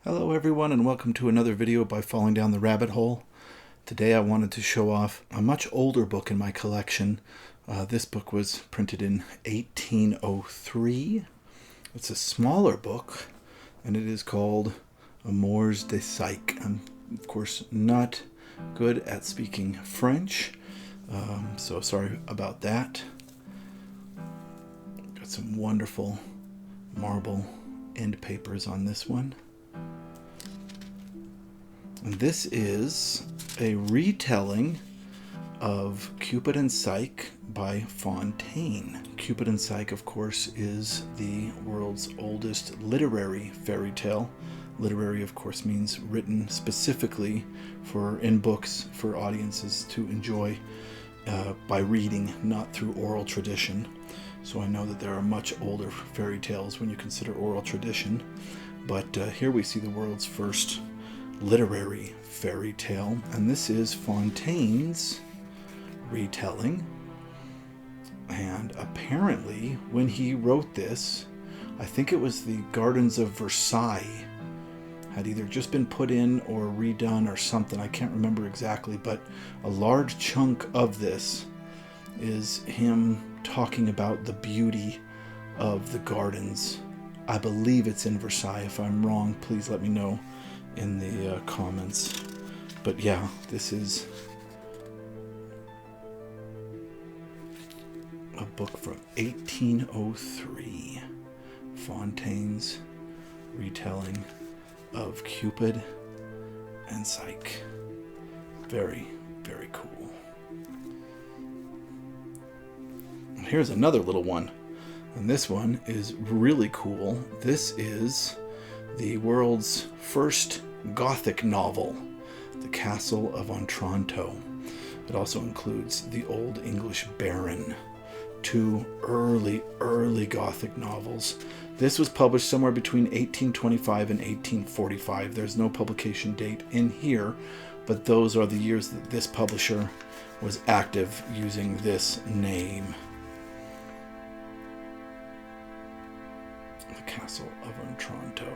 Hello everyone, and welcome to another video by Falling Down the Rabbit Hole. Today I wanted to show off a much older book in my collection. This book was printed in 1803. It's a smaller book, and it is called 1800's de Psych. I'm, of course, not good at speaking French, so sorry about that. Got some wonderful marble end papers on this one. And this is a retelling of Cupid and Psyche by Fontaine. Cupid and Psyche, of course, is the world's oldest literary fairy tale. Literary, of course, means written specifically in books for audiences to enjoy by reading, not through oral tradition. So I know that there are much older fairy tales when you consider oral tradition. But here we see the world's first literary fairy tale, and this is Fontaine's retelling. And apparently when he wrote this, I think it was the Gardens of Versailles had either just been put in or redone or something. I can't remember exactly, but a large chunk of this is him talking about the beauty of the gardens. I believe it's in Versailles. If I'm wrong, please let me know in the comments. But yeah, this is a book from 1803, Fontaine's retelling of Cupid and Psyche. Very, very cool. Here's another little one, and this one is really cool. This is the world's first Gothic novel, The Castle of Otranto. It also includes The Old English Baron, two early Gothic novels. This was published somewhere between 1825 and 1845. There's no publication date in here, but those are the years that this publisher was active using this name. The Castle of Otranto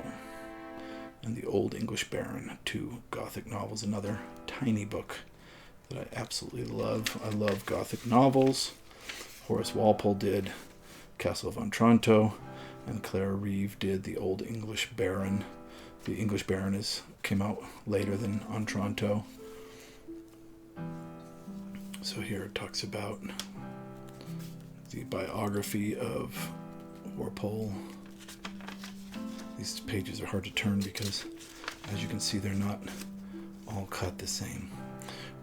and The Old English Baron, two Gothic novels. Another tiny book that I absolutely love. I love Gothic novels. Horace Walpole did Castle of Otranto, and Clara Reeve did The Old English Baron. The English Baron came out later than Otranto. So here it talks about the biography of Walpole. These pages are hard to turn because, as you can see, they're not all cut the same.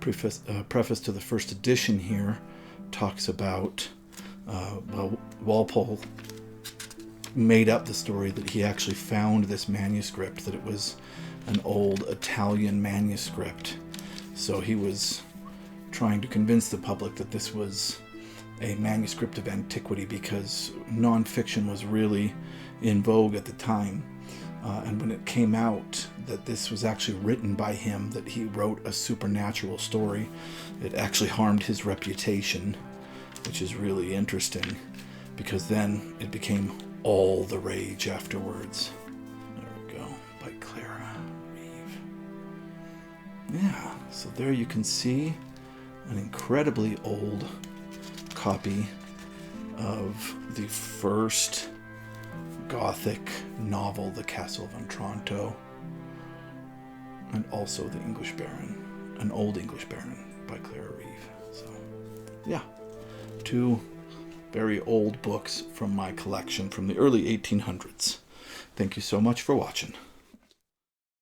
Preface to the first edition here talks about Walpole made up the story that he actually found this manuscript, that it was an old Italian manuscript. So he was trying to convince the public that this was a manuscript of antiquity because nonfiction was really in vogue at the time. And when it came out that this was actually written by him, that he wrote a supernatural story, it actually harmed his reputation, which is really interesting because then it became all the rage afterwards. There we go, by Clara Reeve. Yeah, so there you can see an incredibly old copy of the first Gothic novel, The Castle of Otranto, and also The English Baron, An Old English Baron by Clara Reeve. So, yeah, two very old books from my collection from the early 1800s. Thank you so much for watching.